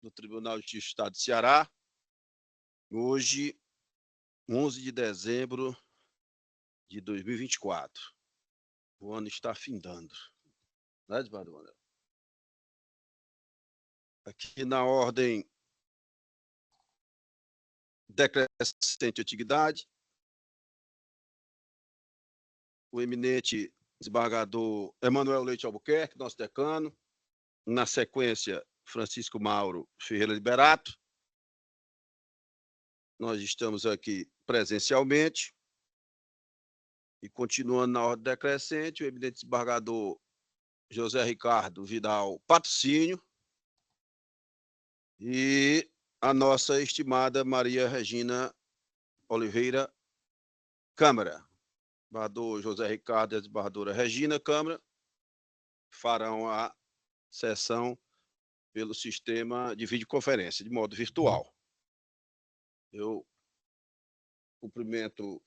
do Tribunal de Justiça do Estado de Ceará, hoje, 11 de dezembro de 2024. O ano está findando, né, Edvaldo? Aqui na ordem decrescente de antiguidade, o eminente desembargador Emanuel Leite Albuquerque, nosso decano, na sequência, Francisco Mauro Ferreira Liberato. Nós estamos aqui presencialmente e, continuando na ordem decrescente, o eminente desembargador José Ricardo Vidal Patrocínio e a nossa estimada Maria Regina Oliveira Câmara. Desembargador José Ricardo e a desembargadora Regina Câmara farão a sessão pelo sistema de videoconferência, de modo virtual. Eu cumprimento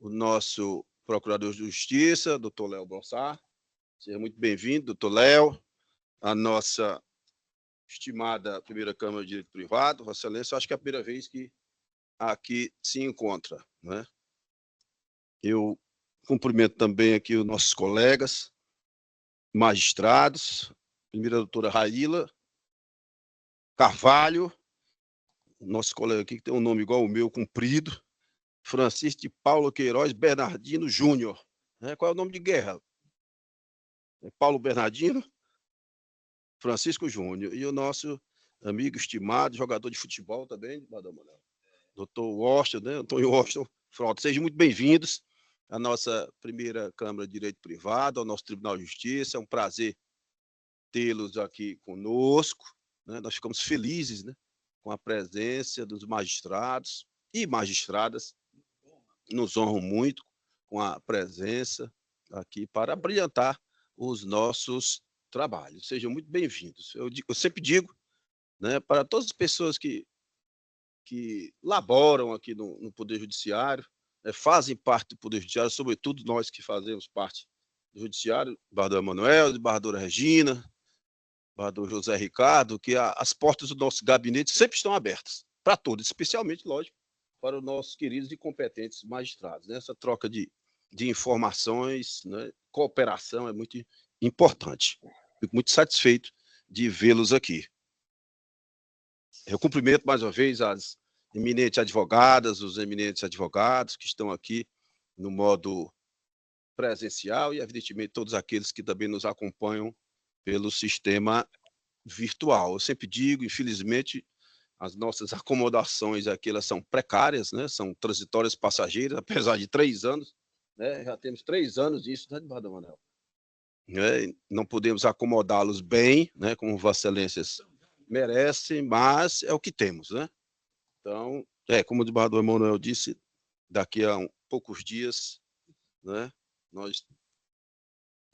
o nosso procurador de Justiça, doutor Léo Brossard. Seja muito bem-vindo, doutor Léo, a nossa estimada primeira Câmara de Direito Privado, Vossa Excelência. Acho que é a primeira vez que aqui se encontra, né? Eu cumprimento também aqui os nossos colegas, magistrados, primeira doutora Raíla Carvalho, nosso colega aqui que tem um nome igual ao meu, comprido, Francisco de Paulo Queiroz Bernardino Júnior. Qual é o nome de guerra? É Paulo Bernardino Francisco Júnior. E o nosso amigo estimado, jogador de futebol também, Madame Manuel, doutor Washington, né? Antônio Washington Frota. Sejam muito bem-vindos à nossa primeira Câmara de Direito Privado, ao nosso Tribunal de Justiça. É um prazer tê-los aqui conosco, né? Nós ficamos felizes, né, com a presença dos magistrados e magistradas. Nos honram muito com a presença aqui para brilhantar os nossos trabalhos. Sejam muito bem-vindos. Eu sempre digo, né, para todas as pessoas que laboram aqui no Poder Judiciário, fazem parte do Poder Judiciário, sobretudo nós que fazemos parte do Judiciário, desembargador Emanuel, desembargadora Regina, desembargador José Ricardo, que as portas do nosso gabinete sempre estão abertas, para todos, especialmente, lógico, para os nossos queridos e competentes magistrados. Né? Essa troca de informações, né, cooperação é muito importante. Fico muito satisfeito de vê-los aqui. Eu cumprimento mais uma vez as eminentes advogadas, os eminentes advogados que estão aqui no modo presencial e, evidentemente, todos aqueles que também nos acompanham pelo sistema virtual. Eu sempre digo, infelizmente, as nossas acomodações aqui elas são precárias, né? São transitórias passageiras, apesar de 3 anos, né? Já temos 3 anos disso, né, Madame Manuel? Não podemos acomodá-los bem, né, como Vossa Excelências merecem, mas é o que temos, né? Então, como o desembargador Emanuel disse, daqui a poucos dias, né, nós,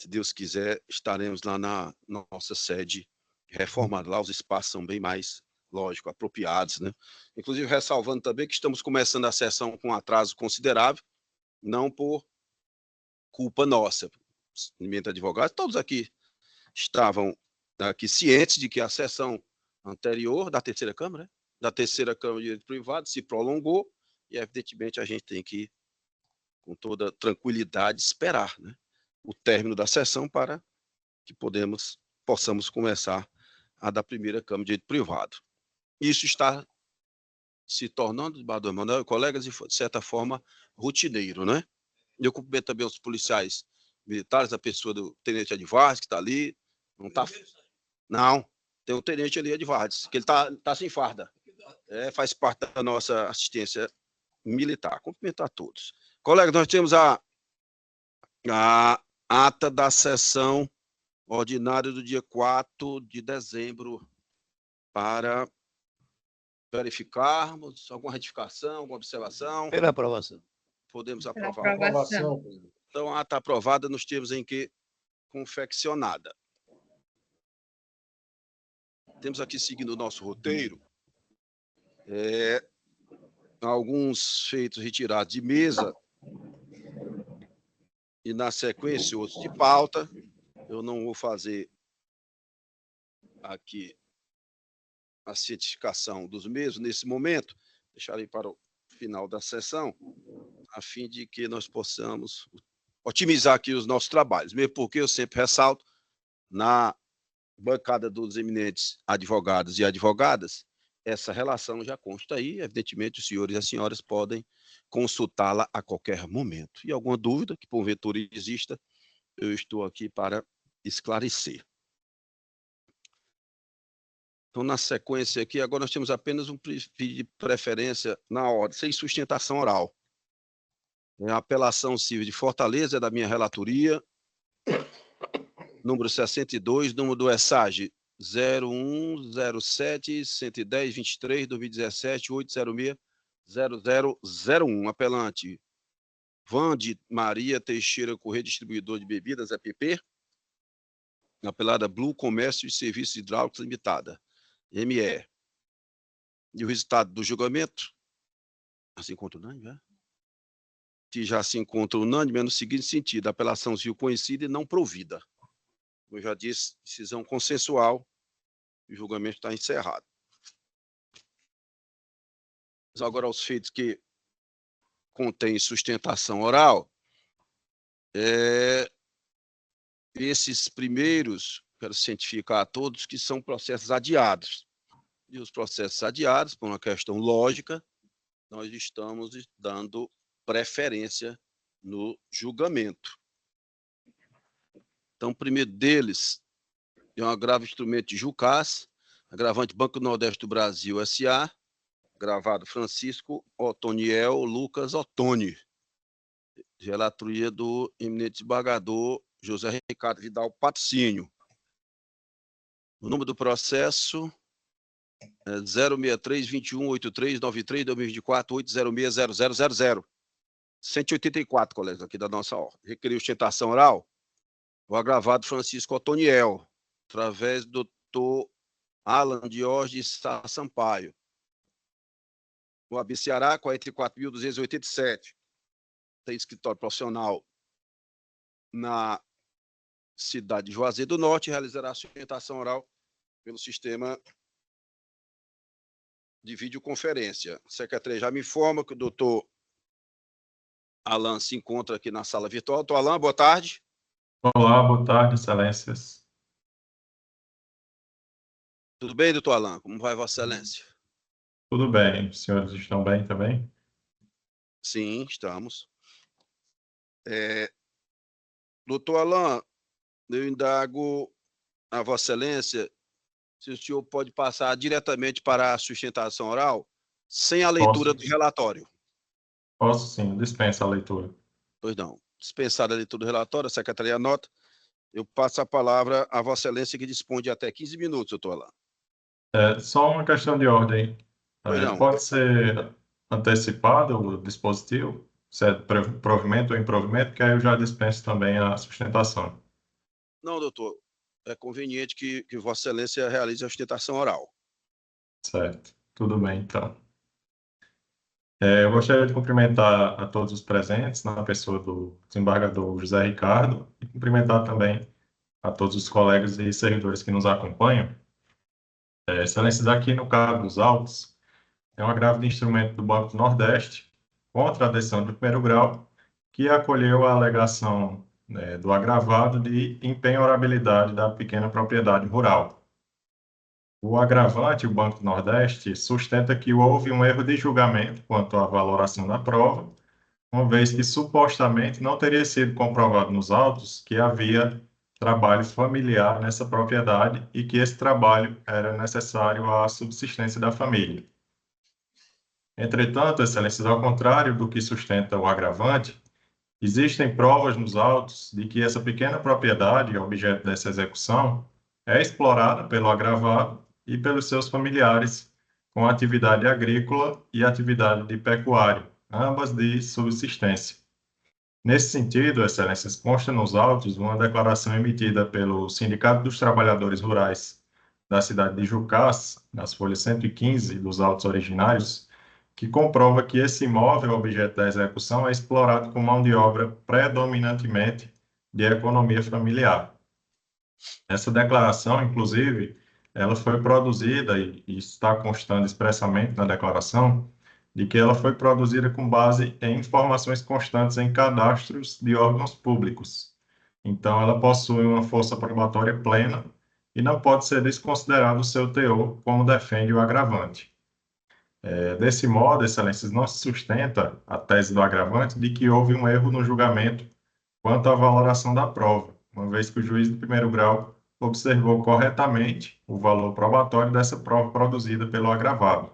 se Deus quiser, estaremos lá na nossa sede reformada. Lá os espaços são bem mais, lógico, apropriados, né? Inclusive, ressalvando também que estamos começando a sessão com um atraso considerável, não por culpa nossa. Os advogados, todos aqui estavam aqui cientes de que a sessão anterior da terceira Câmara, né, da terceira Câmara de Direito Privado, se prolongou e, evidentemente, a gente tem que, com toda tranquilidade, esperar, né, o término da sessão para que possamos começar a da primeira Câmara de Direito Privado. Isso está se tornando, desembargador Emanuel, colegas, de certa forma, rotineiro, né? Eu cumprimento também os policiais militares, a pessoa do tenente Advardes, que está ali, não está... Não, tem o tenente ali, Edvardes, que ele tá sem farda. Faz parte da nossa assistência militar. Cumprimentar a todos. Colegas, nós temos a ata da sessão ordinária do dia 4 de dezembro para verificarmos alguma retificação, alguma observação. Pela aprovação. Podemos Pela aprovar. aprovação. Então, a ata aprovada nos termos em que confeccionada. Temos aqui, seguindo o nosso roteiro, alguns feitos retirados de mesa e, na sequência, outros de pauta. Eu não vou fazer aqui a cientificação dos mesmos nesse momento, deixarei para o final da sessão, a fim de que nós possamos otimizar aqui os nossos trabalhos, mesmo porque eu sempre ressalto, na bancada dos eminentes advogados e advogadas, essa relação já consta aí, evidentemente os senhores e as senhoras podem consultá-la a qualquer momento. E alguma dúvida que porventura exista, eu estou aqui para esclarecer. Então, na sequência aqui, agora nós temos apenas um pedido de preferência na ordem, sem sustentação oral. A apelação civil de Fortaleza é da minha relatoria, número 62, número do ESAG 0107-23-2017-806-0001. Apelante Vande Maria Teixeira Corrêa, distribuidor de bebidas, EPP. Apelada Blue Comércio e Serviços Hidráulicos Limitada, ME. E o resultado do julgamento, assim encontra unânime, né? Que já se encontra unânime é no seguinte sentido: a apelação civil conhecida e não provida. Como eu já disse, decisão consensual, o julgamento está encerrado. Mas agora, aos feitos que contêm sustentação oral, esses primeiros, quero cientificar a todos, que são processos adiados. E os processos adiados, por uma questão lógica, nós estamos dando preferência no julgamento. Então, o primeiro deles é um agravo instrumento de Jucás, agravante Banco do Nordeste do Brasil S.A., gravado Francisco Otoniel Lucas Ottoni, relatoria do eminente desembargador José Ricardo Vidal Patrocínio. O número do processo é 063-2183-93-2024-806-0000. 184, colegas, aqui da nossa ordem. Requeriu sustentação oral o agravado Francisco Otoniel, através do doutor Alan Diógenes Sá Sampaio. O AB Ceará, 44.287. Tem escritório profissional na cidade de Juazeiro do Norte, realizará a sustentação oral pelo sistema de videoconferência. A secretaria já me informa que o doutor Alan se encontra aqui na sala virtual. Doutor Alan, boa tarde. Olá, boa tarde, excelências. Tudo bem, doutor Alan? Como vai, Vossa Excelência? Tudo bem, os senhores estão bem também? Sim, estamos. Doutor Alan, eu indago a Vossa Excelência se o senhor pode passar diretamente para a sustentação oral, sem a leitura do relatório. Posso sim, dispensa a leitura. Pois não. Dispensada a leitura do relatório, a secretaria anota. Eu passo a palavra a Vossa Excelência, que dispõe de até 15 minutos, doutor Alan. Só uma questão de ordem. Pois não. Pode ser antecipado o dispositivo? Se é provimento ou improvimento, que aí eu já dispenso também a sustentação. Não, doutor. É conveniente que Vossa Excelência realize a sustentação oral. Certo. Tudo bem, então. Eu gostaria de cumprimentar a todos os presentes, na pessoa do desembargador José Ricardo, e cumprimentar também a todos os colegas e servidores que nos acompanham. Excelência, aqui no caso dos autos, é um agravo de instrumento do Banco do Nordeste contra a decisão de primeiro grau, que acolheu a alegação do agravado de impenhorabilidade da pequena propriedade rural. O agravante, o Banco do Nordeste, sustenta que houve um erro de julgamento quanto à valoração da prova, uma vez que supostamente não teria sido comprovado nos autos que havia trabalho familiar nessa propriedade e que esse trabalho era necessário à subsistência da família. Entretanto, excelências, ao contrário do que sustenta o agravante, existem provas nos autos de que essa pequena propriedade, objeto dessa execução, é explorada pelo agravado e pelos seus familiares com atividade agrícola e atividade de pecuária, ambas de subsistência. Nesse sentido, excelências, consta nos autos uma declaração emitida pelo Sindicato dos Trabalhadores Rurais da cidade de Jucás, nas folhas 115 dos autos originários, que comprova que esse imóvel, objeto da execução, é explorado com mão de obra predominantemente de economia familiar. Essa declaração, inclusive, ela foi produzida, e isso está constando expressamente na declaração, de que ela foi produzida com base em informações constantes em cadastros de órgãos públicos. Então, ela possui uma força probatória plena e não pode ser desconsiderado o seu teor, como defende o agravante. Desse modo, Excelências, não se sustenta a tese do agravante de que houve um erro no julgamento quanto à valoração da prova, uma vez que o juiz do primeiro grau observou corretamente o valor probatório dessa prova produzida pelo agravado.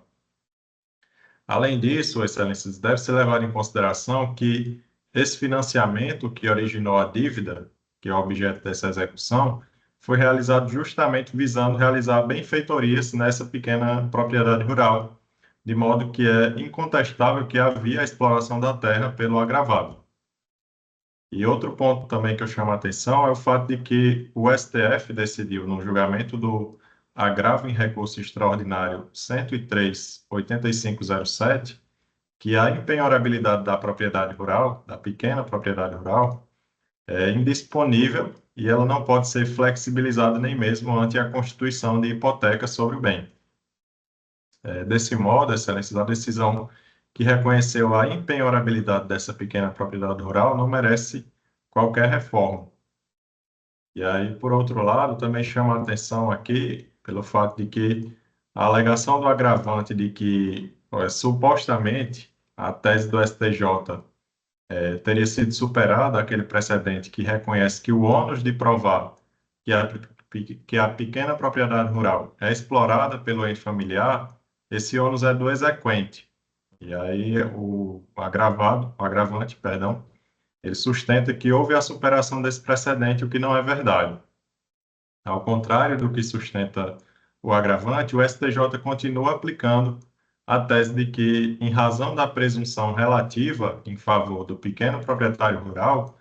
Além disso, Excelências, deve-se levar em consideração que esse financiamento que originou a dívida, que é o objeto dessa execução, foi realizado justamente visando realizar benfeitorias nessa pequena propriedade rural, de modo que é incontestável que havia a exploração da terra pelo agravado. E outro ponto também que eu chamo a atenção é o fato de que o STF decidiu, no julgamento do agravo em recurso extraordinário 103.8507, que a impenhorabilidade da propriedade rural, da pequena propriedade rural, é indisponível e ela não pode ser flexibilizada nem mesmo ante a constituição de hipoteca sobre o bem. Desse modo, Excelência, a decisão que reconheceu a impenhorabilidade dessa pequena propriedade rural não merece qualquer reforma. E aí, por outro lado, também chama a atenção aqui pelo fato de que a alegação do agravante de que, supostamente, a tese do STJ teria sido superada, aquele precedente que reconhece que o ônus de provar que a pequena propriedade rural é explorada pelo ente familiar, esse ônus é do exequente. E aí o agravante, perdão, ele sustenta que houve a superação desse precedente, o que não é verdade. Ao contrário do que sustenta o agravante, o STJ continua aplicando a tese de que, em razão da presunção relativa em favor do pequeno proprietário rural,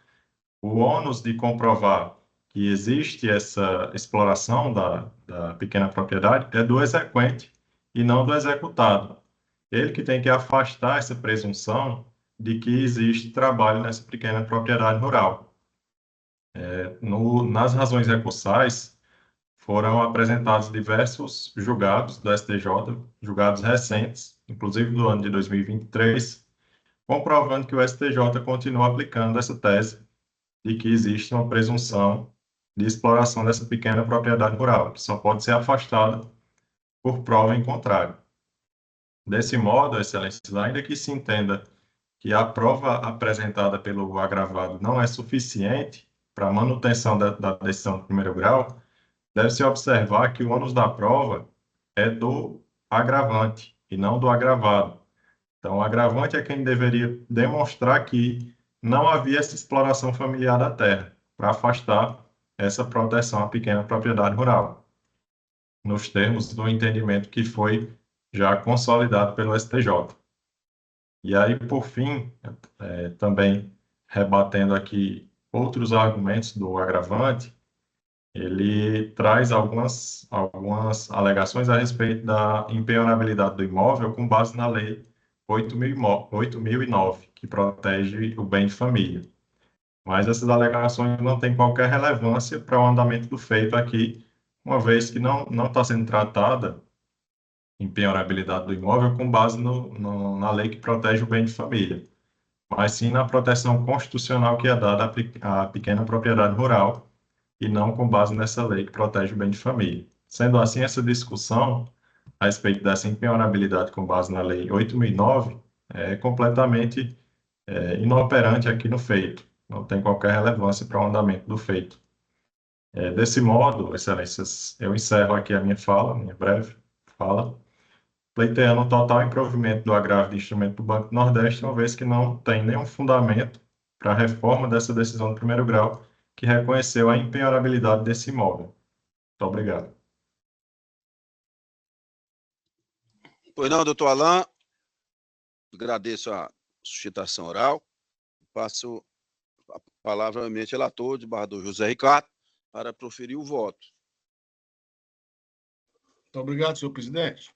o ônus de comprovar que existe essa exploração da pequena propriedade é do exequente e não do executado. Ele que tem que afastar essa presunção de que existe trabalho nessa pequena propriedade rural. Nas razões recursais, foram apresentados diversos julgados do STJ, julgados recentes, inclusive do ano de 2023, comprovando que o STJ continua aplicando essa tese de que existe uma presunção de exploração dessa pequena propriedade rural, que só pode ser afastada por prova em contrário. Desse modo, Excelência, ainda que se entenda que a prova apresentada pelo agravado não é suficiente para a manutenção da decisão do primeiro grau, deve-se observar que o ônus da prova é do agravante e não do agravado. Então, o agravante é quem deveria demonstrar que não havia essa exploração familiar da terra, para afastar essa proteção à pequena propriedade rural, nos termos do entendimento que foi já consolidado pelo STJ. E aí, por fim, também rebatendo aqui outros argumentos do agravante, ele traz algumas alegações a respeito da impenhorabilidade do imóvel com base na Lei 8.009, que protege o bem de família. Mas essas alegações não têm qualquer relevância para o andamento do feito aqui, uma vez que não está sendo tratada impenhorabilidade do imóvel com base na lei que protege o bem de família, mas sim na proteção constitucional que é dada à pequena propriedade rural, e não com base nessa lei que protege o bem de família. Sendo assim, essa discussão a respeito dessa impenhorabilidade com base na Lei 8.009 é completamente inoperante aqui no feito, não tem qualquer relevância para o andamento do feito. Desse modo, Excelências, eu encerro aqui a minha fala, minha breve fala, pleiteando o total improvimento do agravo de instrumento do Banco do Nordeste, uma vez que não tem nenhum fundamento para a reforma dessa decisão do primeiro grau, que reconheceu a impenhorabilidade desse imóvel. Muito obrigado. Pois não, doutor Alain, agradeço a sustentação oral. Passo a palavra ao eminente relator, desembargador José Ricardo, para proferir o voto. Muito obrigado, senhor presidente.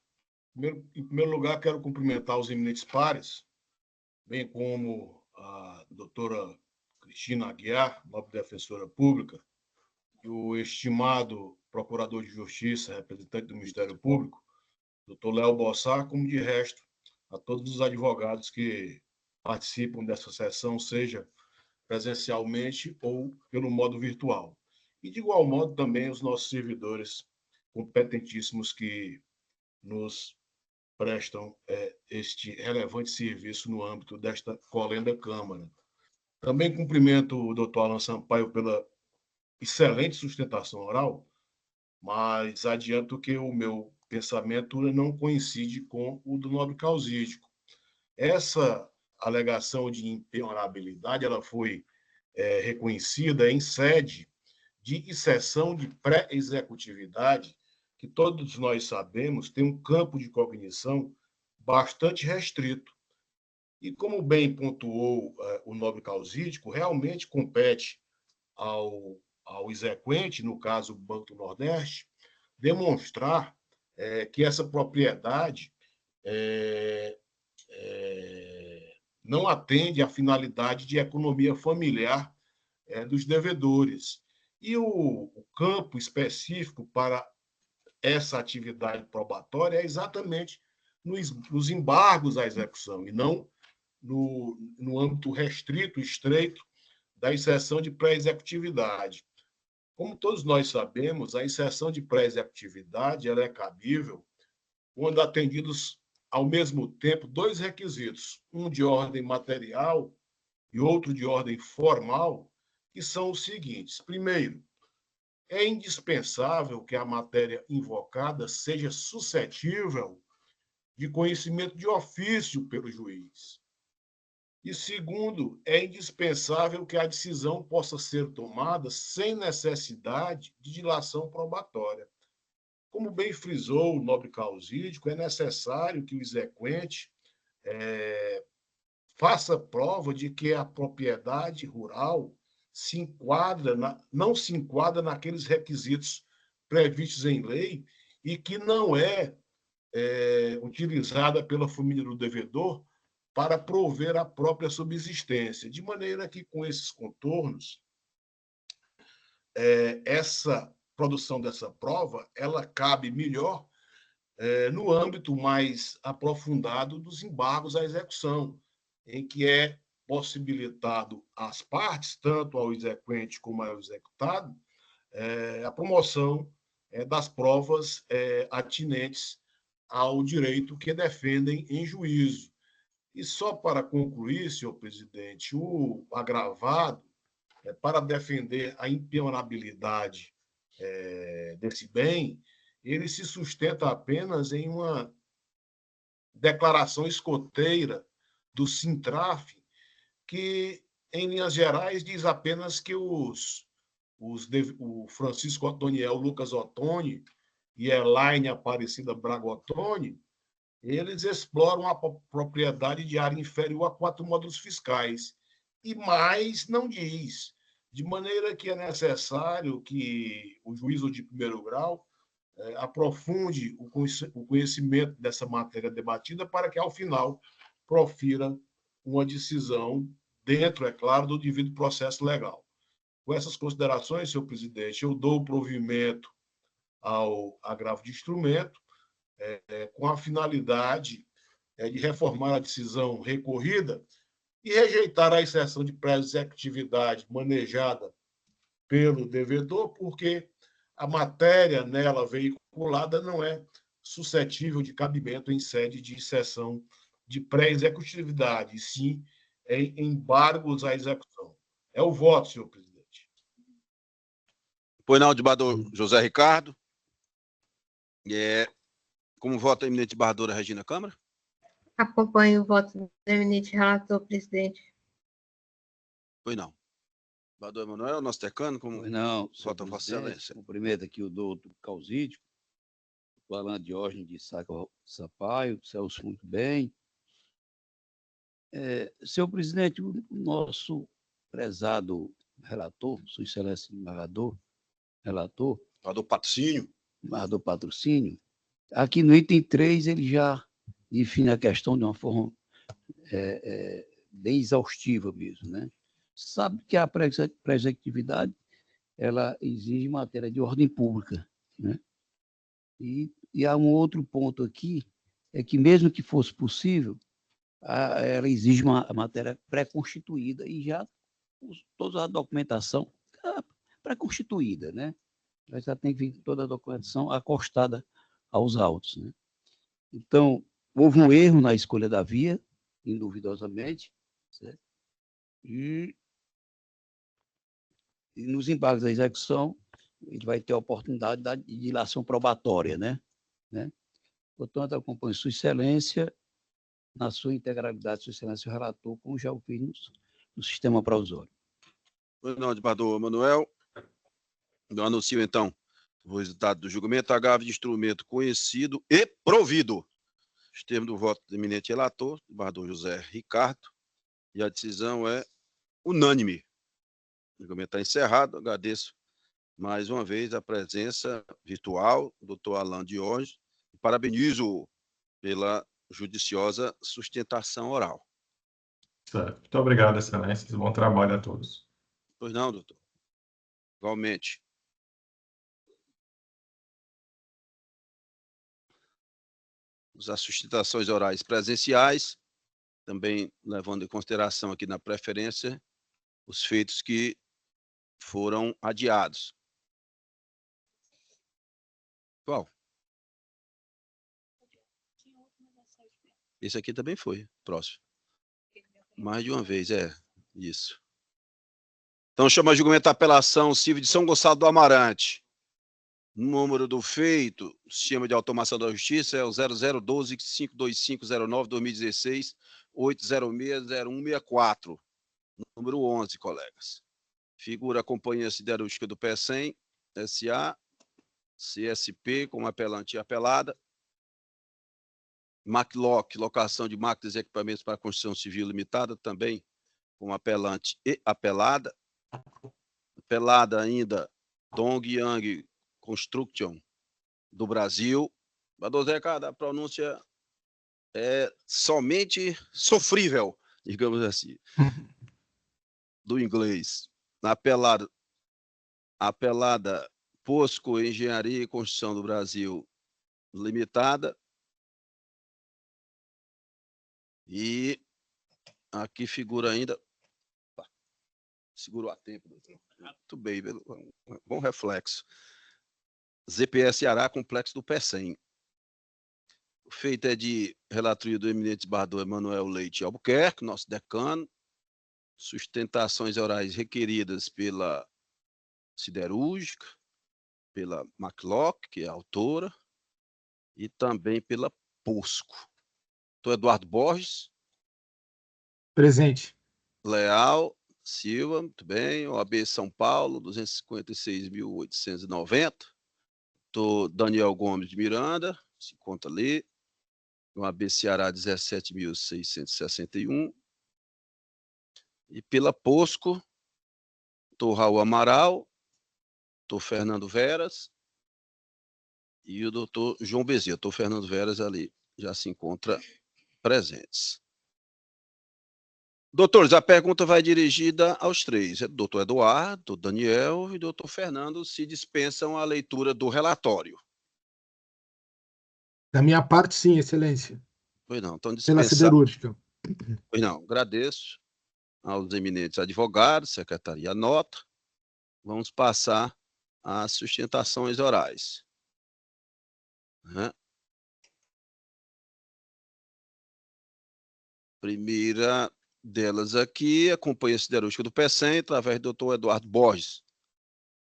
Em primeiro lugar, quero cumprimentar os eminentes pares, bem como a doutora Cristina Aguiar, nobre defensora pública, o estimado Procurador de Justiça, representante do Ministério Público, doutor Léo Bossar, como de resto a todos os advogados que participam dessa sessão, seja presencialmente ou pelo modo virtual. E, de igual modo, também os nossos servidores competentíssimos que nos prestam este relevante serviço no âmbito desta colenda Câmara. Também cumprimento o doutor Alan Sampaio pela excelente sustentação oral, mas adianto que o meu pensamento não coincide com o do nobre causídico. Essa alegação de impenhorabilidade ela foi reconhecida em sede de exceção de pré-executividade, que todos nós sabemos tem um campo de cognição bastante restrito. E como bem pontuou o nobre causídico, realmente compete ao exequente, no caso o Banco do Nordeste, demonstrar que essa propriedade não atende à finalidade de economia familiar dos devedores. E o campo específico para essa atividade probatória é exatamente nos embargos à execução, e não no âmbito restrito, estreito, da exceção de pré-executividade. Como todos nós sabemos, a exceção de pré-executividade ela é cabível quando atendidos ao mesmo tempo dois requisitos, um de ordem material e outro de ordem formal, que são os seguintes. Primeiro, é indispensável que a matéria invocada seja suscetível de conhecimento de ofício pelo juiz. E segundo, é indispensável que a decisão possa ser tomada sem necessidade de dilação probatória. Como bem frisou o nobre causídico, é necessário que o exequente faça prova de que a propriedade rural não se enquadra naqueles requisitos previstos em lei e que não é utilizada pela família do devedor para prover a própria subsistência. De maneira que, com esses contornos, essa produção dessa prova ela cabe melhor no âmbito mais aprofundado dos embargos à execução, em que é possibilitado às partes, tanto ao exequente como ao executado, a promoção das provas atinentes ao direito que defendem em juízo. E só para concluir, senhor presidente, o agravado, para defender a impenhorabilidade desse bem, ele se sustenta apenas em uma declaração escoteira do Sintraf, que, em linhas gerais, diz apenas que o Francisco Otoniel Lucas Ottoni e Elaine Aparecida Braga Ottoni, eles exploram a propriedade de área inferior a 4 módulos fiscais. E mais não diz. De maneira que é necessário que o juízo de primeiro grau aprofunde o conhecimento dessa matéria debatida para que, ao final, profira uma decisão dentro, é claro, do devido processo legal. Com essas considerações, senhor presidente, eu dou provimento ao agravo de instrumento, com a finalidade de reformar a decisão recorrida e rejeitar a exceção de pré-executividade manejada pelo devedor, porque a matéria nela veiculada não é suscetível de cabimento em sede de exceção de pré-executividade, e sim em embargos à execução. É o voto, senhor presidente. Pois não, desembargador José Ricardo. Como vota a eminente desembargadora Regina Câmara? Acompanho o voto do eminente relator, presidente. Pois não. Desembargador Emanuel, nosso decano, como Pois não, vota Vossa Excelência? Cumprimento aqui o doutor Causídico, o Alan Diógenes de Sampaio, Celso muito bem. Senhor presidente, o nosso prezado relator, sua excelência desembargador, relator Patrocínio, aqui no item 3 ele já define a questão de uma forma bem exaustiva mesmo, né? Sabe que a pré-executividade ela exige matéria de ordem pública, né? E há um outro ponto aqui, é que mesmo que fosse possível, ela exige uma matéria pré-constituída e já toda a documentação pré-constituída, né? Já tem que vir toda a documentação acostada aos autos, né? Então, houve um erro na escolha da via, induvidosamente, certo? E nos embargos da execução, a gente vai ter a oportunidade de dilação probatória, né? Portanto, acompanho Sua Excelência, na sua integralidade, Sua Excelência, o relator, como já o fiz no sistema provisório. Pois não, desembargador Manuel. Eu anuncio, então, o resultado do julgamento. Agravo de instrumento conhecido e provido. Os termos do voto do eminente relator, desembargador José Ricardo, e a decisão é unânime. O julgamento está encerrado. Agradeço mais uma vez a presença virtual do doutor Alain Diógenes e parabenizo pela judiciosa sustentação oral. Certo. Muito obrigado, Excelência. Bom trabalho a todos. Pois não, doutor. Igualmente. As sustentações orais presenciais, também levando em consideração aqui na preferência os feitos que foram adiados. Qual? Esse aqui também foi, próximo. Mais de uma vez, isso. Então, chama a julgamento a apelação civil de São Gonçalo do Amarante. Número do feito, sistema de automação da justiça é o 0012-52509-2016, 806-0164. Número 11, colegas. Figura a Companhia Siderúrgica do PECEM, SA, CSP, como apelante e apelada. Maclock, locação de máquinas e equipamentos para construção civil limitada, também como apelante e apelada. Apelada ainda, Dongyang Construction, do Brasil. Doutor Zé Ricardo, a pronúncia é somente sofrível, digamos assim, do inglês. Apelada Posco Engenharia e Construção do Brasil Limitada. E aqui figura ainda... Segurou a tempo, doutor. Muito bem, bom reflexo. ZPS Ceará, complexo do PECEM. O feito é de relatoria do eminente desembargador Emanuel Leite Albuquerque, nosso decano. Sustentações orais requeridas pela Siderúrgica, pela Maclock, que é a autora, e também pela Posco. Doutor Eduardo Borges. Presente. Leal Silva, muito bem. OAB São Paulo, 256.890. Doutor Daniel Gomes de Miranda, se conta ali. OAB Ceará, 17.661. E pela Posco, doutor Raul Amaral, doutor Fernando Veras e o doutor João Bezerra. Doutor Fernando Veras ali já se encontra presentes. Doutores, a pergunta vai dirigida aos três. Doutor Eduardo, doutor Daniel e doutor Fernando se dispensam a leitura do relatório. Da minha parte, sim, Excelência. Pois não, então Pela dispensar. Siderúrgica. Pois não, agradeço aos eminentes advogados, secretaria nota. Vamos passar às sustentações orais. Primeira delas aqui, a Companhia Siderúrgica do PECEM, através do doutor Eduardo Borges.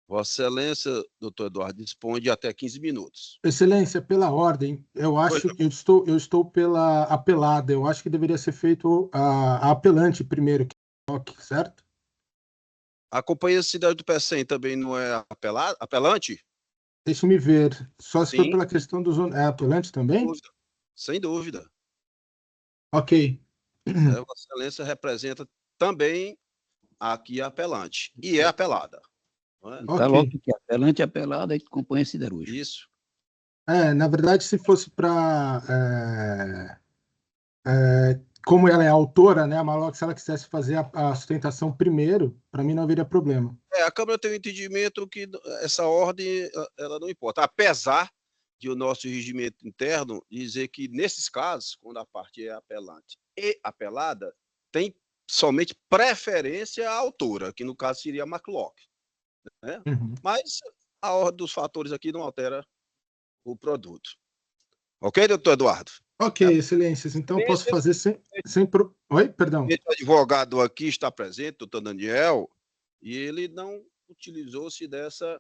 Vossa Excelência, doutor Eduardo, dispõe de até 15 minutos. Excelência, pela ordem, eu acho que eu estou pela apelada. Eu acho que deveria ser feito a apelante primeiro, certo? A Companhia Siderúrgica do PECEM também não é apelante? Deixa-me ver. Só se Sim. for pela questão dos... É apelante também? Sem dúvida. Ok. Vossa Excelência representa também aqui a apelante. E é apelada. Está logo que apelante e apelada e Companhia Siderúrgica. Isso. Na verdade, se fosse para... como ela é autora, né, a Maclock, se ela quisesse fazer a sustentação primeiro, para mim não haveria problema. A Câmara tem um entendimento que essa ordem ela não importa, apesar de o nosso regimento interno dizer que, nesses casos, quando a parte é apelante e apelada, tem somente preferência à autora, que no caso seria a McLock. Né? Mas a ordem dos fatores aqui não altera o produto. Ok, doutor Eduardo? Ok, excelências. Então, posso fazer sem Oi, perdão. O advogado aqui está presente, doutor Daniel, e ele não utilizou-se dessa,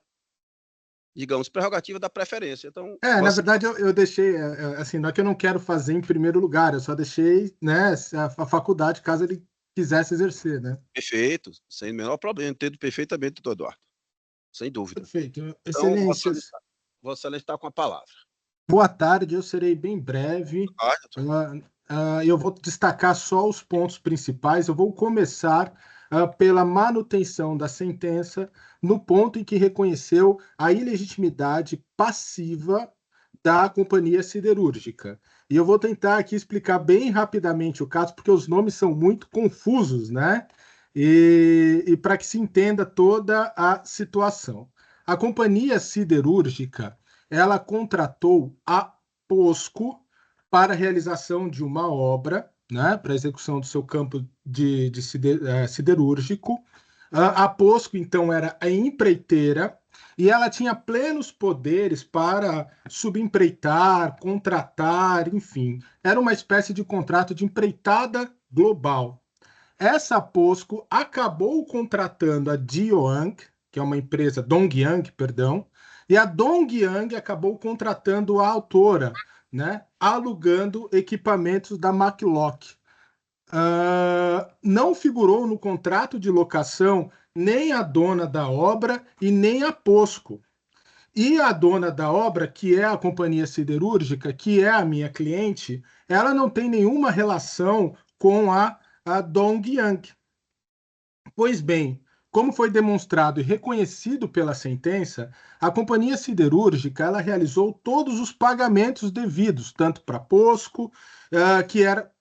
digamos, prerrogativa da preferência. Então, na verdade, eu deixei, assim, não é que eu não quero fazer em primeiro lugar, eu só deixei, né, a faculdade, caso ele quisesse exercer, né? Perfeito, sem o menor problema, entendo perfeitamente, doutor Eduardo, sem dúvida. Perfeito. Então, Excelências. Vossa Excelência está com a palavra. Boa tarde, eu serei bem breve. Eu vou destacar só os pontos principais. Eu vou começar pela manutenção da sentença no ponto em que reconheceu a ilegitimidade passiva da companhia siderúrgica. E eu vou tentar aqui explicar bem rapidamente o caso, porque os nomes são muito confusos, né? E para que se entenda toda a situação. A companhia siderúrgica, ela contratou a POSCO para a realização de uma obra, né, para a execução do seu campo de siderúrgico. A POSCO, então, era a empreiteira e ela tinha plenos poderes para subempreitar, contratar, enfim. Era uma espécie de contrato de empreitada global. Essa POSCO acabou contratando a Dioang, que é uma empresa, Dongyang, perdão, e a Dongyang acabou contratando a autora, né, alugando equipamentos da McLock. Não figurou no contrato de locação nem a dona da obra e nem a POSCO. E a dona da obra, que é a companhia siderúrgica, que é a minha cliente, ela não tem nenhuma relação com a Dongyang. Pois bem, como foi demonstrado e reconhecido pela sentença, a companhia siderúrgica ela realizou todos os pagamentos devidos, tanto para POSCO, que era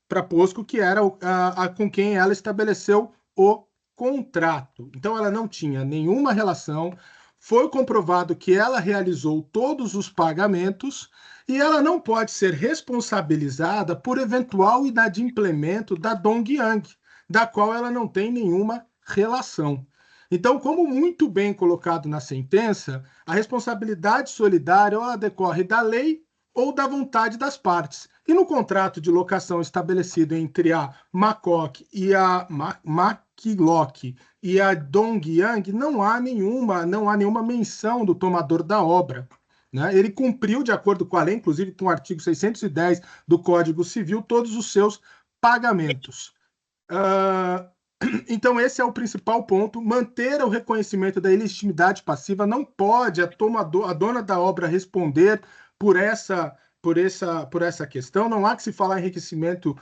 com quem ela estabeleceu o contrato. Então, ela não tinha nenhuma relação. Foi comprovado que ela realizou todos os pagamentos e ela não pode ser responsabilizada por eventual inadimplemento da Dongyang, da qual ela não tem nenhuma relação. Então, como muito bem colocado na sentença, a responsabilidade solidária ela decorre da lei ou da vontade das partes. E no contrato de locação estabelecido entre a McLock e a McLock e a Dongyang, não há nenhuma menção do tomador da obra. Né? Ele cumpriu, de acordo com a lei, inclusive com o artigo 610 do Código Civil, todos os seus pagamentos. Então, esse é o principal ponto. Manter o reconhecimento da ilegitimidade passiva. Não pode a dona da obra responder por essa questão. Não há que se falar em enriquecimento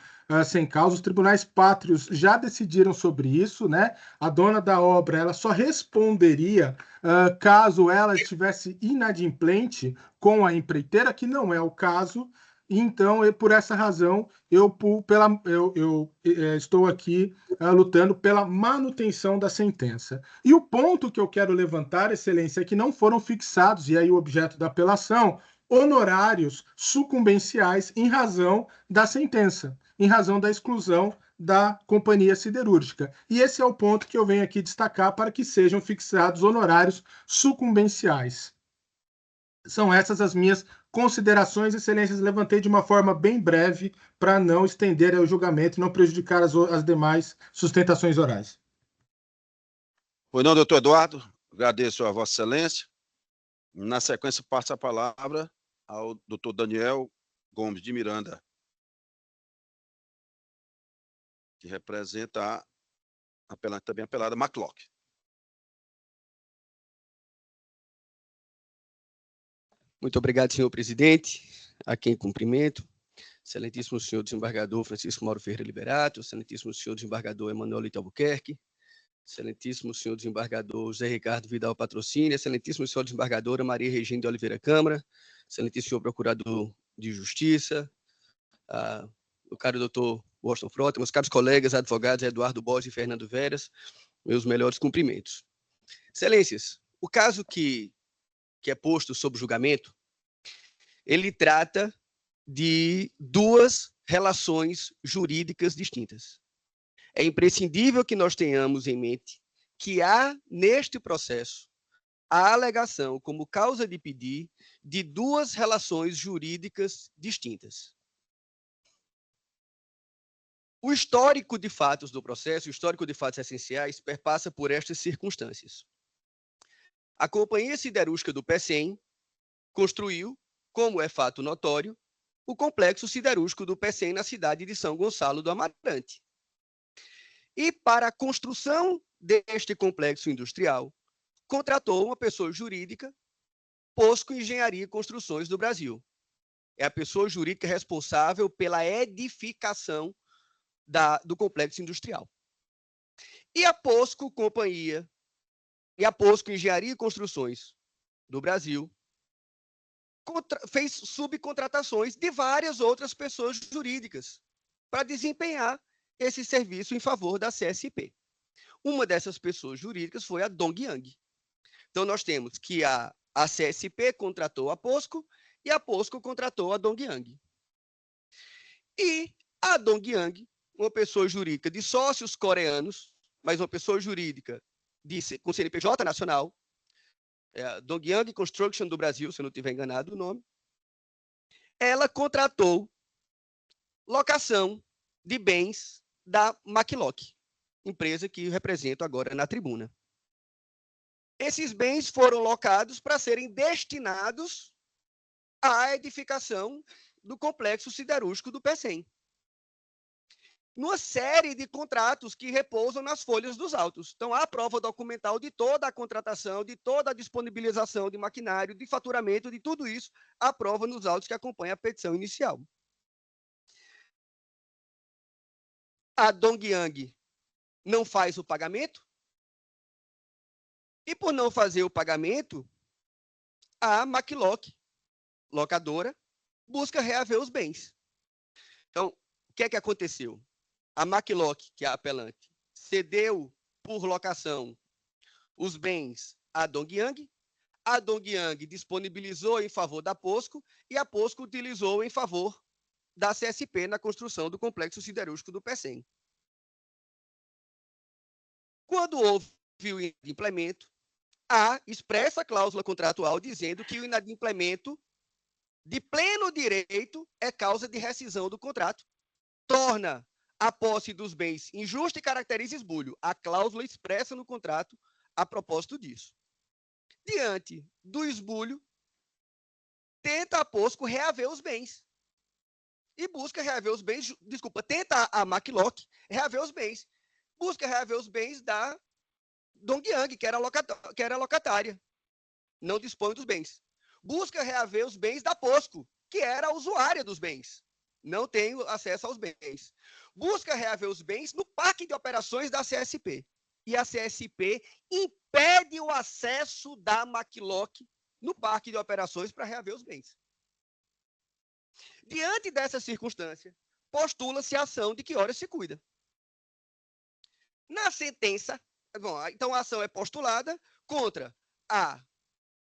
sem causa. Os tribunais pátrios já decidiram sobre isso, né? A dona da obra ela só responderia caso ela estivesse inadimplente com a empreiteira, que não é o caso. Então, por essa razão, eu estou aqui lutando pela manutenção da sentença. E o ponto que eu quero levantar, Excelência, é que não foram fixados, e aí o objeto da apelação, honorários sucumbenciais em razão da sentença, em razão da exclusão da companhia siderúrgica. E esse é o ponto que eu venho aqui destacar para que sejam fixados honorários sucumbenciais. São essas as minhas considerações, Excelências. Levantei de uma forma bem breve para não estender o julgamento e não prejudicar as demais sustentações orais. Pois não, doutor Eduardo, agradeço a Vossa Excelência. Na sequência, passo a palavra ao doutor Daniel Gomes de Miranda, que representa a apelante, também apelada McLock. Muito obrigado, senhor presidente, a quem cumprimento. Excelentíssimo senhor desembargador Francisco Mauro Ferreira Liberato, excelentíssimo senhor desembargador Emanuel Lito Albuquerque, excelentíssimo senhor desembargador José Ricardo Vidal Patrocínio, excelentíssimo senhor desembargadora Maria Regina de Oliveira Câmara, excelentíssimo senhor procurador de Justiça, o caro doutor Washington Frota, meus caros colegas advogados Eduardo Borges e Fernando Veras, meus melhores cumprimentos. Excelências, o caso que é posto sob julgamento, ele trata de duas relações jurídicas distintas. É imprescindível que nós tenhamos em mente que há, neste processo, a alegação como causa de pedir de duas relações jurídicas distintas. O histórico de fatos do processo, o histórico de fatos essenciais, perpassa por estas circunstâncias. A Companhia Siderúrgica do Pecém construiu, como é fato notório, o complexo siderúrgico do Pecém na cidade de São Gonçalo do Amarante. E para a construção deste complexo industrial, contratou uma pessoa jurídica, POSCO Engenharia e Construções do Brasil. É a pessoa jurídica responsável pela edificação do complexo industrial. E a POSCO Companhia e a POSCO Engenharia e Construções do Brasil fez subcontratações de várias outras pessoas jurídicas para desempenhar esse serviço em favor da CSP. Uma dessas pessoas jurídicas foi a Dongyang. Então, nós temos que a CSP contratou a POSCO e a POSCO contratou a Dongyang. E a Dongyang, uma pessoa jurídica de sócios coreanos, mas uma pessoa jurídica com CNPJ nacional, a Dongyang Construction do Brasil, se eu não estiver enganado o nome, ela contratou locação de bens da Maquiloc, empresa que represento agora na tribuna. Esses bens foram locados para serem destinados à edificação do complexo siderúrgico do Pecém. Numa série de contratos que repousam nas folhas dos autos. Então, há prova documental de toda a contratação, de toda a disponibilização de maquinário, de faturamento, de tudo isso, há prova nos autos que acompanham a petição inicial. A Dongyang não faz o pagamento, e por não fazer o pagamento, a Maquiloc, locadora, busca reaver os bens. Então, o que é que aconteceu? A Maquiloc, que é a apelante, cedeu por locação os bens à Dongyang, a Dongyang disponibilizou em favor da POSCO e a POSCO utilizou em favor da CSP na construção do complexo siderúrgico do Pecém. Quando houve o inadimplemento, há expressa cláusula contratual dizendo que o inadimplemento de pleno direito é causa de rescisão do contrato, torna a posse dos bens injusta e caracteriza esbulho. A cláusula expressa no contrato a propósito disso. Diante do esbulho, tenta a POSCO reaver os bens. E busca reaver os bens, tenta a Maquiloc reaver os bens. Busca reaver os bens da Dongyang, que era locatária. Não dispõe dos bens. Busca reaver os bens da POSCO, que era a usuária dos bens. Não tem acesso aos bens. Busca reaver os bens no parque de operações da CSP. E a CSP impede o acesso da Maquiloc no parque de operações para reaver os bens. Diante dessa circunstância, postula-se a ação de que hora se cuida. Na sentença, então a ação é postulada contra a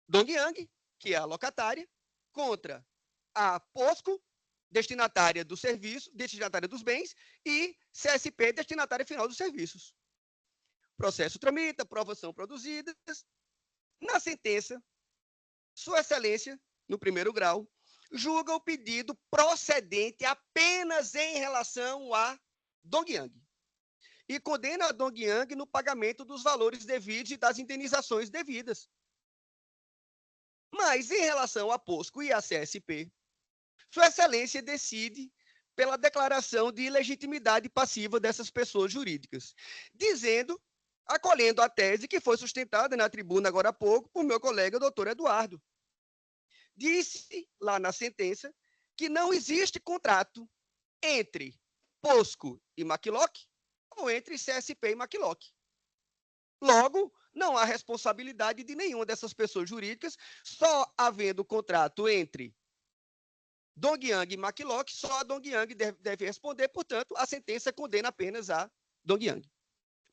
Dongyang, que é a locatária, contra a POSCO, destinatária do serviço, destinatária dos bens, e CSP, destinatária final dos serviços. Processo tramita, provas são produzidas. Na sentença, Sua Excelência, no primeiro grau, julga o pedido procedente apenas em relação a Dongyang e condena a Dongyang no pagamento dos valores devidos e das indenizações devidas. Mas, em relação a POSCO e a CSP, Sua Excelência decide pela declaração de ilegitimidade passiva dessas pessoas jurídicas, acolhendo a tese que foi sustentada na tribuna agora há pouco por meu colega, doutor Eduardo. Disse lá na sentença que não existe contrato entre POSCO e Maquiloc ou entre CSP e Maquiloc. Logo, não há responsabilidade de nenhuma dessas pessoas jurídicas, só havendo contrato entre Dongyang e Maquiloc, só a Dongyang deve responder, portanto, a sentença condena apenas a Dongyang.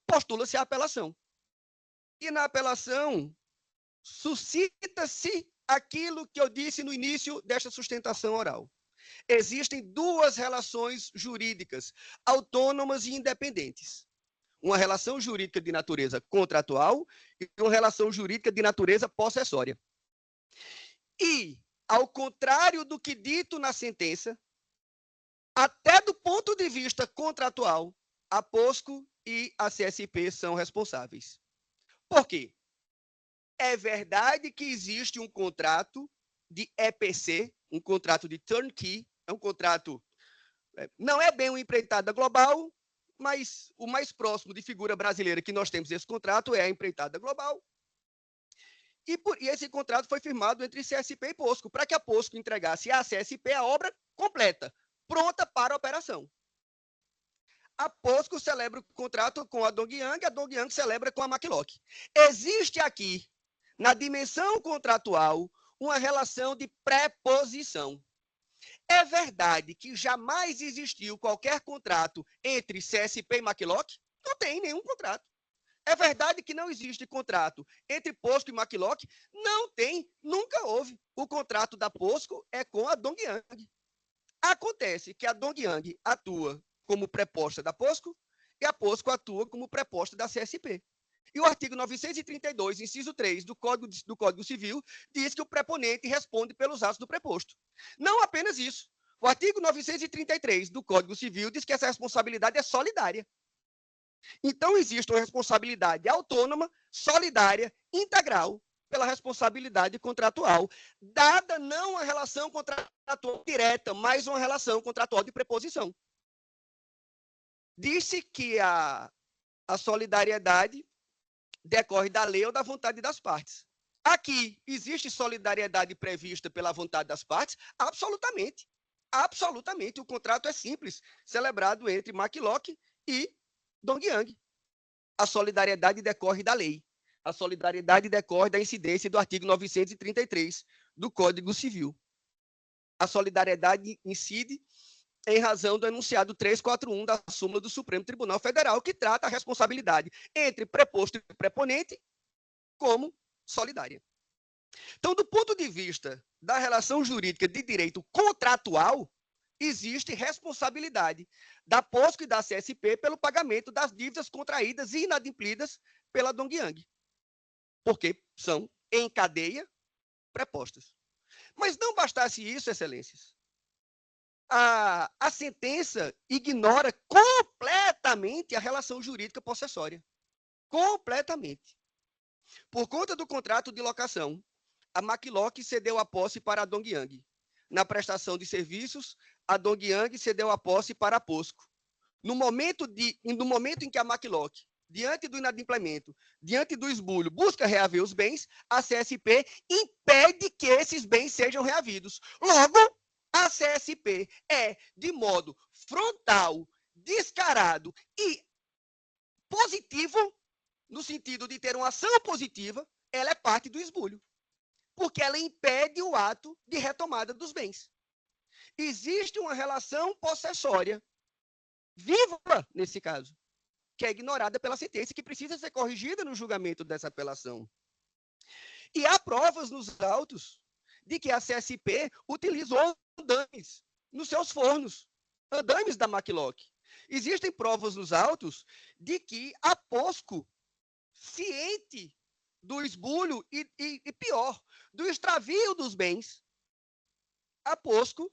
Postula-se a apelação. E na apelação, suscita-se aquilo que eu disse no início desta sustentação oral. Existem duas relações jurídicas autônomas e independentes. Uma relação jurídica de natureza contratual e uma relação jurídica de natureza possessória. E, ao contrário do que dito na sentença, até do ponto de vista contratual, a POSCO e a CSP são responsáveis. Por quê? É verdade que existe um contrato de EPC, um contrato de turnkey, é um contrato, não é bem uma empreitada global, mas o mais próximo de figura brasileira que nós temos esse contrato é a empreitada global. E esse contrato foi firmado entre CSP e POSCO, para que a POSCO entregasse à CSP a obra completa, pronta para a operação. A POSCO celebra o contrato com a Dongyang celebra com a Makiloc. Existe aqui, na dimensão contratual, uma relação de preposição. É verdade que jamais existiu qualquer contrato entre CSP e Makiloc? Não tem nenhum contrato. É verdade que não existe contrato entre POSCO e Makiloc? Não tem, nunca houve. O contrato da POSCO é com a Dongyang. Acontece que a Dongyang atua como preposta da POSCO e a POSCO atua como preposta da CSP. E o artigo 932, inciso 3 do Código Civil, diz que o preponente responde pelos atos do preposto. Não apenas isso. O artigo 933 do Código Civil diz que essa responsabilidade é solidária. Então, existe uma responsabilidade autônoma, solidária, integral, pela responsabilidade contratual, dada não a relação contratual direta, mas uma relação contratual de preposição. Disse que a solidariedade decorre da lei ou da vontade das partes. Aqui, existe solidariedade prevista pela vontade das partes? Absolutamente. Absolutamente. O contrato é simples, celebrado entre Makiloc e Dongyang. A solidariedade decorre da lei. A solidariedade decorre da incidência do artigo 933 do Código Civil. A solidariedade incide em razão do enunciado 341 da súmula do Supremo Tribunal Federal, que trata a responsabilidade entre preposto e preponente como solidária. Então, do ponto de vista da relação jurídica de direito contratual, existe responsabilidade da POSCO e da CSP pelo pagamento das dívidas contraídas e inadimplidas pela Dongyang, porque são, em cadeia, prepostas. Mas não bastasse isso, excelências. A sentença ignora completamente a relação jurídica possessória. Completamente. Por conta do contrato de locação, a Makiloc cedeu a posse para a Dongyang. Na prestação de serviços, a Dongyang cedeu a posse para a POSCO. No momento em que a Makiloc, diante do inadimplemento, diante do esbulho, busca reaver os bens, a CSP impede que esses bens sejam reavidos. Logo, a CSP é, de modo frontal, descarado e positivo, no sentido de ter uma ação positiva, ela é parte do esbulho, porque ela impede o ato de retomada dos bens. Existe uma relação possessória viva nesse caso, que é ignorada pela sentença, que precisa ser corrigida no julgamento dessa apelação. E há provas nos autos de que a CSP utilizou andames nos seus fornos, andames da Makiloc. Existem provas nos autos de que a POSCO, ciente do esbulho e pior, do extravio dos bens, a POSCO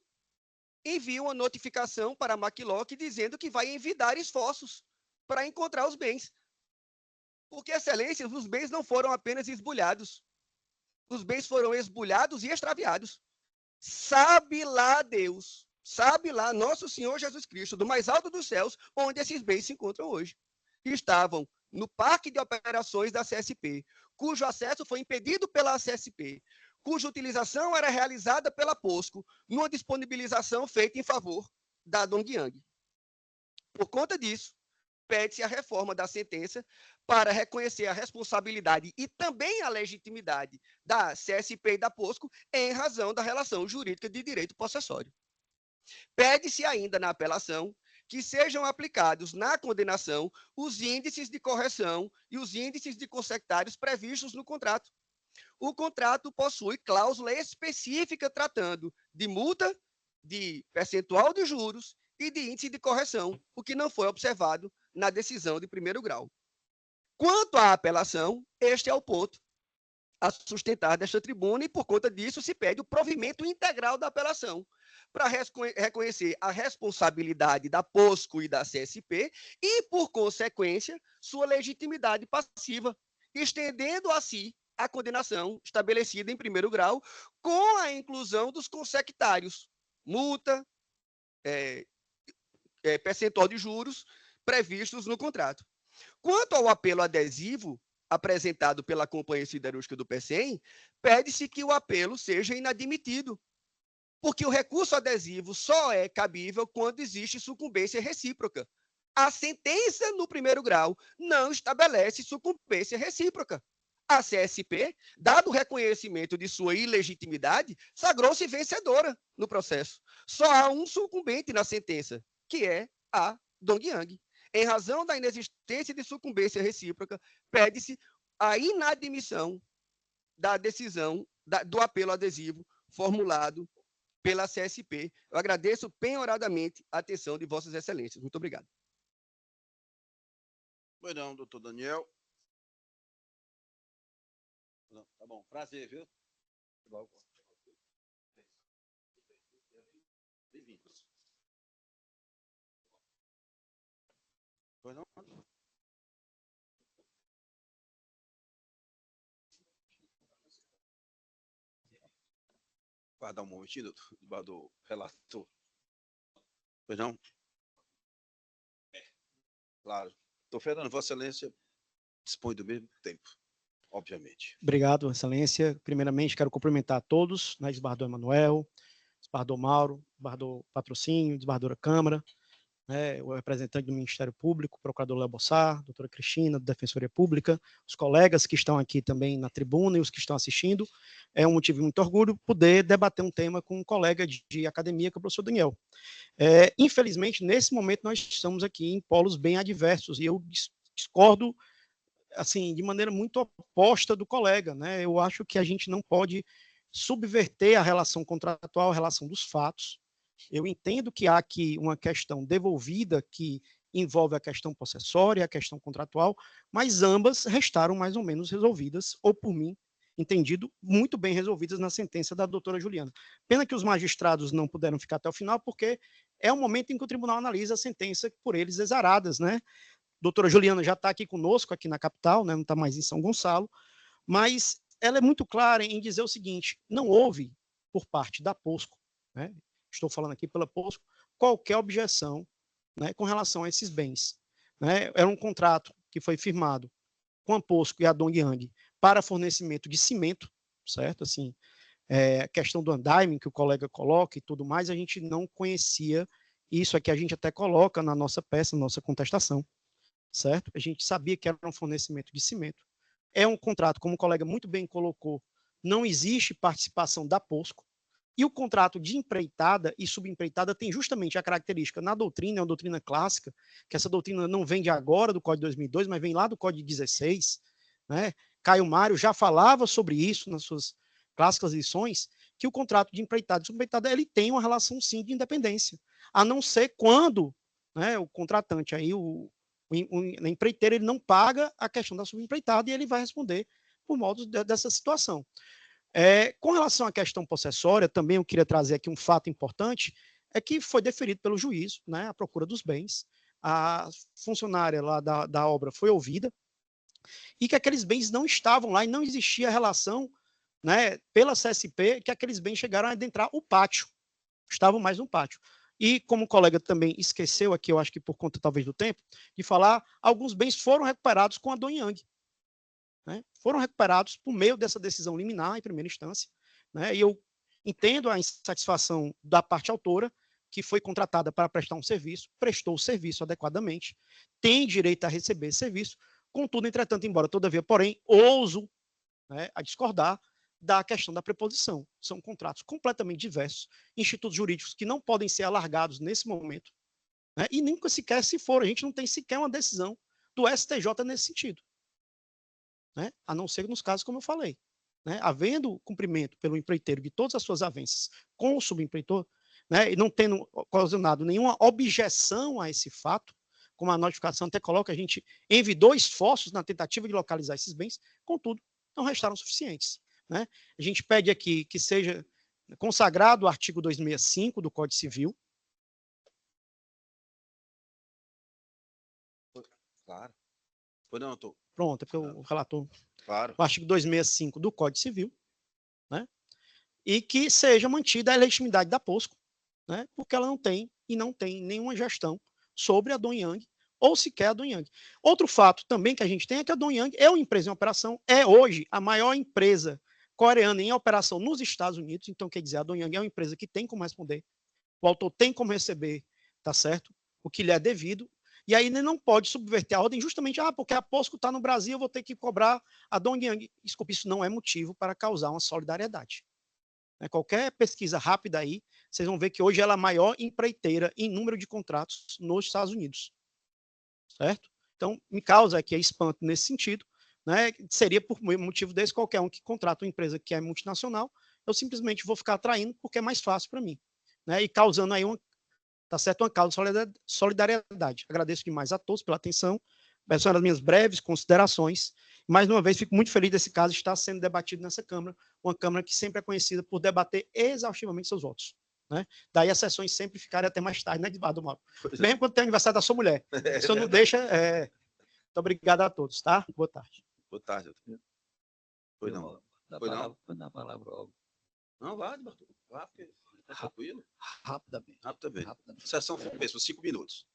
envia uma notificação para a Makiloc dizendo que vai envidar esforços para encontrar os bens. Porque, excelências, os bens não foram apenas esbulhados. Os bens foram esbulhados e extraviados. Sabe lá Deus, sabe lá nosso Senhor Jesus Cristo, do mais alto dos céus, onde esses bens se encontram hoje. Estavam no parque de operações da CSP, cujo acesso foi impedido pela CSP, cuja utilização era realizada pela POSCO, numa disponibilização feita em favor da Dongyang. Por conta disso, pede-se a reforma da sentença para reconhecer a responsabilidade e também a legitimidade da CSP e da POSCO em razão da relação jurídica de direito possessório. Pede-se ainda na apelação que sejam aplicados na condenação os índices de correção e os índices de consectários previstos no contrato. O contrato possui cláusula específica tratando de multa, de percentual de juros e de índice de correção, o que não foi observado na decisão de primeiro grau. Quanto à apelação, este é o ponto a sustentar desta tribuna e, por conta disso, se pede o provimento integral da apelação para reconhecer a responsabilidade da POSCO e da CSP e, por consequência, sua legitimidade passiva, estendendo a si a condenação estabelecida em primeiro grau com a inclusão dos consectários, multa, percentual de juros previstos no contrato. Quanto ao apelo adesivo apresentado pela Companhia Siderúrgica do PECEM, pede-se que o apelo seja inadmitido, porque o recurso adesivo só é cabível quando existe sucumbência recíproca. A sentença no primeiro grau não estabelece sucumbência recíproca. A CSP, dado o reconhecimento de sua ilegitimidade, sagrou-se vencedora no processo. Só há um sucumbente na sentença, que é a Dongyang. Em razão da inexistência de sucumbência recíproca, pede-se a inadmissão da decisão do apelo adesivo formulado pela CSP. Eu agradeço penhoradamente a atenção de Vossas Excelências. Muito obrigado. Pois não, doutor Daniel. Não, tá bom, prazer, viu? Bem-vindo. Pois não? Guardar um momentinho do relator. Pois não? Claro. Doutor Fernando, Vossa Excelência dispõe do mesmo tempo, obviamente. Obrigado, Excelência. Primeiramente, quero cumprimentar a todos, né, desembargador Emanuel, desembargador Mauro, desembargador Patrocínio, desembargadora Câmara, né, o representante do Ministério Público, o procurador Léo Bossar, doutora Cristina, da Defensoria Pública, os colegas que estão aqui também na tribuna e os que estão assistindo. É um motivo de muito orgulho poder debater um tema com um colega de academia, que é o professor Daniel. Infelizmente, nesse momento, nós estamos aqui em polos bem adversos, e eu discordo assim, de maneira muito oposta do colega, né? Eu acho que a gente não pode subverter a relação contratual, a relação dos fatos. Eu entendo que há aqui uma questão devolvida que envolve a questão possessória, a questão contratual, mas ambas restaram mais ou menos resolvidas, ou por mim, entendido, muito bem resolvidas na sentença da doutora Juliana. Pena que os magistrados não puderam ficar até o final, porque é o momento em que o tribunal analisa a sentença por eles exaradas, né? Doutora Juliana já está aqui conosco, aqui na capital, né, não está mais em São Gonçalo, mas ela é muito clara em dizer o seguinte: não houve, por parte da POSCO, né, estou falando aqui pela POSCO, qualquer objeção, né, com relação a esses bens. Né? Era um contrato que foi firmado com a POSCO e a Dongyang para fornecimento de cimento, certo? Assim, a questão do andaime que o colega coloca e tudo mais, a gente não conhecia isso aqui, a gente até coloca na nossa peça, na nossa contestação. Certo? A gente sabia que era um fornecimento de cimento. É um contrato, como o colega muito bem colocou, não existe participação da POSCO, e o contrato de empreitada e subempreitada tem justamente a característica na doutrina, é uma doutrina clássica, que essa doutrina não vem de agora, do Código de 2002, mas vem lá do Código de 16, né? Caio Mário já falava sobre isso nas suas clássicas lições, que o contrato de empreitada e subempreitada, ele tem uma relação, sim, de independência, a não ser quando, né, o contratante aí, na empreiteira, ele não paga a questão da subempreitada e ele vai responder por modo dessa situação. Com relação à questão possessória, também eu queria trazer aqui um fato importante, é que foi deferido pelo juízo, né, a procura dos bens, a funcionária lá da obra foi ouvida, e que aqueles bens não estavam lá e não existia relação, né, pela CSP, que aqueles bens chegaram a adentrar o pátio, estavam mais no pátio. E como o colega também esqueceu aqui, eu acho que por conta talvez do tempo, de falar, alguns bens foram recuperados com a Dongyang. Né? Foram recuperados por meio dessa decisão liminar em primeira instância. Né? E eu entendo a insatisfação da parte autora, que foi contratada para prestar um serviço, prestou o serviço adequadamente, tem direito a receber esse serviço, contudo, entretanto, embora todavia, porém, ouso, né, a discordar da questão da preposição. São contratos completamente diversos, institutos jurídicos que não podem ser alargados nesse momento, né? E nunca sequer se for, a gente não tem sequer uma decisão do STJ nesse sentido, né? A não ser nos casos como eu falei, né? Havendo cumprimento pelo empreiteiro de todas as suas avanças com o subempreiteiro, né? E não tendo ocasionado nenhuma objeção a esse fato, como a notificação até coloca, a gente envidou esforços na tentativa de localizar esses bens, contudo, não restaram suficientes, né? A gente pede aqui que seja consagrado o artigo 265 do Código Civil. Claro. Foi não, doutor? Pronto, é porque o relator... Claro. O artigo 265 do Código Civil, né? E que seja mantida a legitimidade da POSCO, né? Porque ela não tem nenhuma gestão sobre a Dong Yang, ou sequer a Dong Yang. Outro fato também que a gente tem é que a Dong Yang é uma empresa em operação, é hoje a maior empresa coreana em operação nos Estados Unidos, então quer dizer, a Dong Yang é uma empresa que tem como responder, o autor tem como receber, tá certo? O que lhe é devido, e aí ele não pode subverter a ordem justamente, porque a POSCO está no Brasil, eu vou ter que cobrar a Dong Yang. Desculpa, isso não é motivo para causar uma solidariedade. Qualquer pesquisa rápida aí, vocês vão ver que hoje ela é a maior empreiteira em número de contratos nos Estados Unidos. Certo? Então, me causa aqui espanto nesse sentido, né? Seria por motivo desse, qualquer um que contrata uma empresa que é multinacional, eu simplesmente vou ficar atraindo porque é mais fácil para mim, né? E causando aí uma causa de solidariedade. Agradeço demais a todos pela atenção, essas são as minhas breves considerações. Mais uma vez, fico muito feliz desse caso estar sendo debatido nessa Câmara, uma Câmara que sempre é conhecida por debater exaustivamente seus votos, né? Daí as sessões sempre ficarem até mais tarde, né, Edvardo Mauro? Mesmo quando tem aniversário da sua mulher. Isso não deixa... Muito obrigado a todos, tá? Boa tarde. Boa tarde, doutor. Foi não. Foi não? Foi na palavra. Não, vai, Bartô. Vai, porque tá tranquilo. Rapidamente. Rapidamente. A sessão foi 5 minutos.